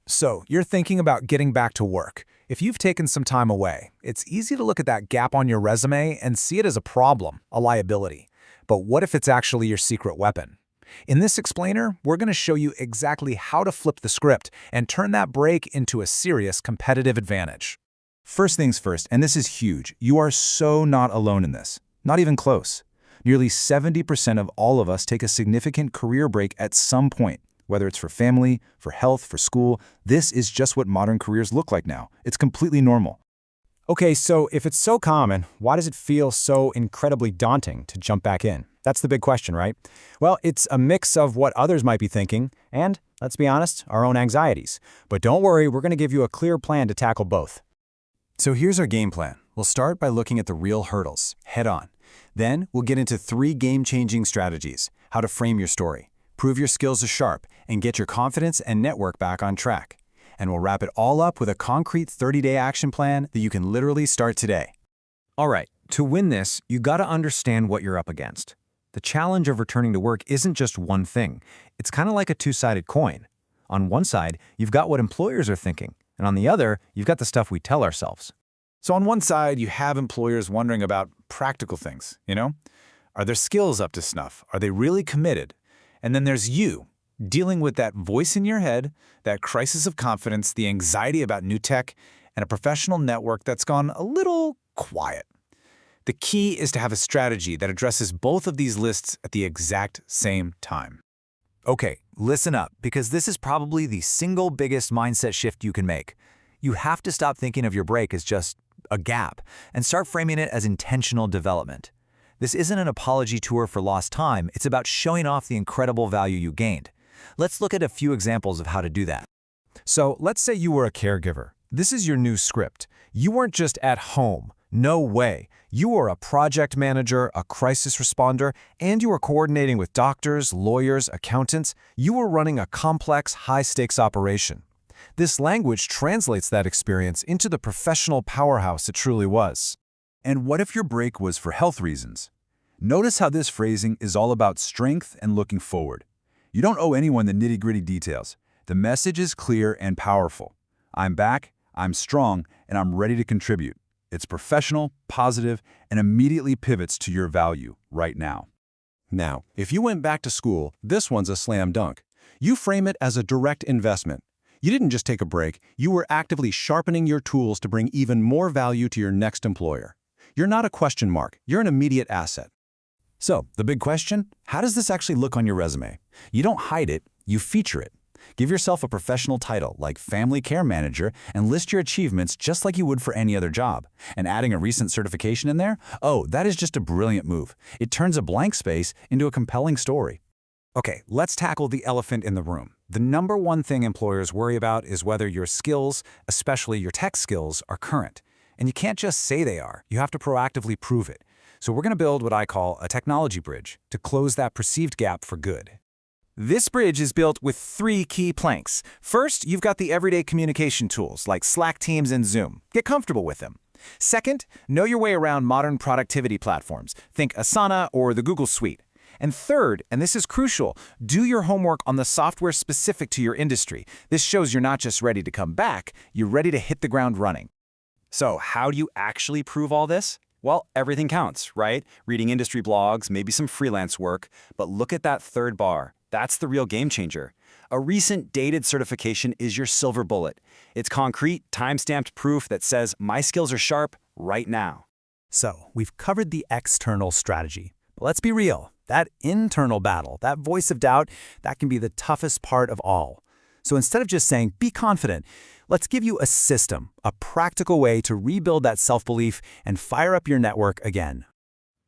So, you're thinking about getting back to work. If you've taken some time away, it's easy to look at that gap on your resume and see it as a problem, a liability. But what if it's actually your secret weapon? In this explainer, we're going to show you exactly how to flip the script and turn that break into a serious competitive advantage. First things first, and this is huge, you are so not alone in this. Not even close. Nearly 70% of all of us take a significant career break at some point. Whether it's for family, for health, for school, this is just what modern careers look like now. It's completely normal. Okay, so if it's so common, why does it feel so incredibly daunting to jump back in? That's the big question, right? Well, it's a mix of what others might be thinking and, let's be honest, our own anxieties. But don't worry, we're going to give you a clear plan to tackle both. So here's our game plan. We'll start by looking at the real hurdles, head on. Then we'll get into 3 game-changing strategies: how to frame your story, prove your skills are sharp, and get your confidence and network back on track. And we'll wrap it all up with a concrete 30-day action plan that you can literally start today. All right, to win this, you gotta understand what you're up against. The challenge of returning to work isn't just one thing. It's kind of like a two-sided coin. On one side, you've got what employers are thinking, and on the other, you've got the stuff we tell ourselves. So on one side, you have employers wondering about practical things, Are their skills up to snuff? Are they really committed? And then there's you, dealing with that voice in your head, that crisis of confidence, the anxiety about new tech, and a professional network that's gone a little quiet. The key is to have a strategy that addresses both of these lists at the exact same time. Okay, listen up, because this is probably the single biggest mindset shift you can make. You have to stop thinking of your break as just a gap and start framing it as intentional development. This isn't an apology tour for lost time, it's about showing off the incredible value you gained. Let's look at a few examples of how to do that. So let's say you were a caregiver. This is your new script. You weren't just at home. No way. You were a project manager, a crisis responder, and you were coordinating with doctors, lawyers, accountants. You were running a complex, high-stakes operation. This language translates that experience into the professional powerhouse it truly was. And what if your break was for health reasons? Notice how this phrasing is all about strength and looking forward. You don't owe anyone the nitty-gritty details. The message is clear and powerful. I'm back, I'm strong, and I'm ready to contribute. It's professional, positive, and immediately pivots to your value right now. Now, if you went back to school, this one's a slam dunk. You frame it as a direct investment. You didn't just take a break, you were actively sharpening your tools to bring even more value to your next employer. You're not a question mark, you're an immediate asset. So, the big question, how does this actually look on your resume? You don't hide it, you feature it. Give yourself a professional title like Family Care Manager and list your achievements just like you would for any other job. And adding a recent certification in there? Oh, that is just a brilliant move. It turns a blank space into a compelling story. Okay, let's tackle the elephant in the room. The number one thing employers worry about is whether your skills, especially your tech skills, are current. And you can't just say they are, you have to proactively prove it. So we're going to build what I call a technology bridge to close that perceived gap for good. This bridge is built with 3 key planks. First, you've got the everyday communication tools like Slack, Teams, and Zoom. Get comfortable with them. Second, know your way around modern productivity platforms. Think Asana or the Google Suite. And third, and this is crucial, do your homework on the software specific to your industry. This shows you're not just ready to come back, you're ready to hit the ground running. So how do you actually prove all this? Well, everything counts, right? Reading industry blogs, maybe some freelance work, but look at that third bar. That's the real game changer. A recent dated certification is your silver bullet. It's concrete, time-stamped proof that says, my skills are sharp right now. So, we've covered the external strategy. But let's be real. That internal battle, that voice of doubt, that can be the toughest part of all. So instead of just saying, be confident, let's give you a system, a practical way to rebuild that self-belief and fire up your network again.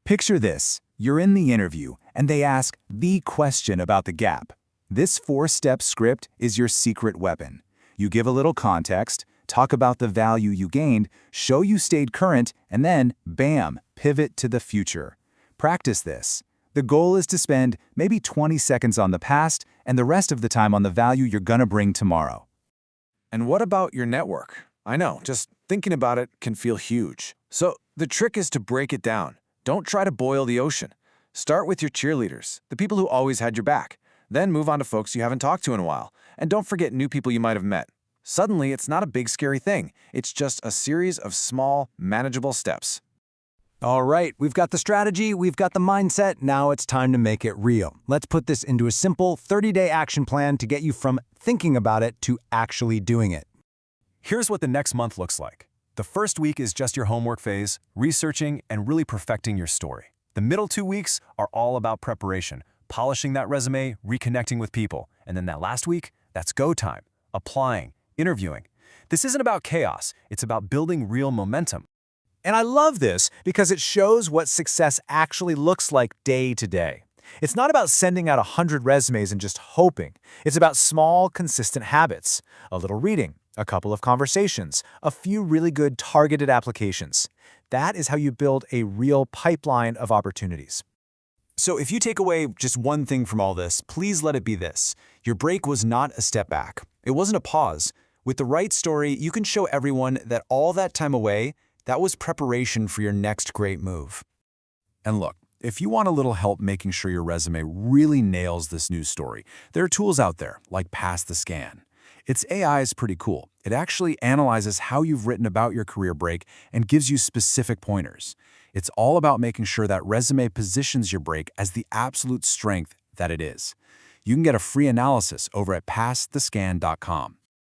Picture this. You're in the interview, and they ask the question about the gap. This 4-step script is your secret weapon. You give a little context, talk about the value you gained, show you stayed current, and then, bam, pivot to the future. Practice this. The goal is to spend maybe 20 seconds on the past and the rest of the time on the value you're gonna bring tomorrow. And what about your network? I know, just thinking about it can feel huge. So the trick is to break it down. Don't try to boil the ocean. Start with your cheerleaders, the people who always had your back. Then move on to folks you haven't talked to in a while. And don't forget new people you might have met. Suddenly, it's not a big scary thing. It's just a series of small, manageable steps. All right, we've got the strategy, we've got the mindset, now it's time to make it real. Let's put this into a simple 30-day action plan to get you from thinking about it to actually doing it. Here's what the next month looks like. The first week is just your homework phase, researching and really perfecting your story. The middle 2 weeks are all about preparation, polishing that resume, reconnecting with people. And then that last week, that's go time, applying, interviewing. This isn't about chaos, it's about building real momentum. And I love this because it shows what success actually looks like day to day. It's not about sending out 100 resumes and just hoping. It's about small, consistent habits. A little reading, a couple of conversations, a few really good targeted applications. That is how you build a real pipeline of opportunities. So if you take away just one thing from all this, please let it be this. Your break was not a step back. It wasn't a pause. With the right story, you can show everyone that all that time away, that was preparation for your next great move. And look, if you want a little help making sure your resume really nails this news story, there are tools out there like Pass the Scan. Its AI is pretty cool. It actually analyzes how you've written about your career break and gives you specific pointers. It's all about making sure that resume positions your break as the absolute strength that it is. You can get a free analysis over at passthescan.com.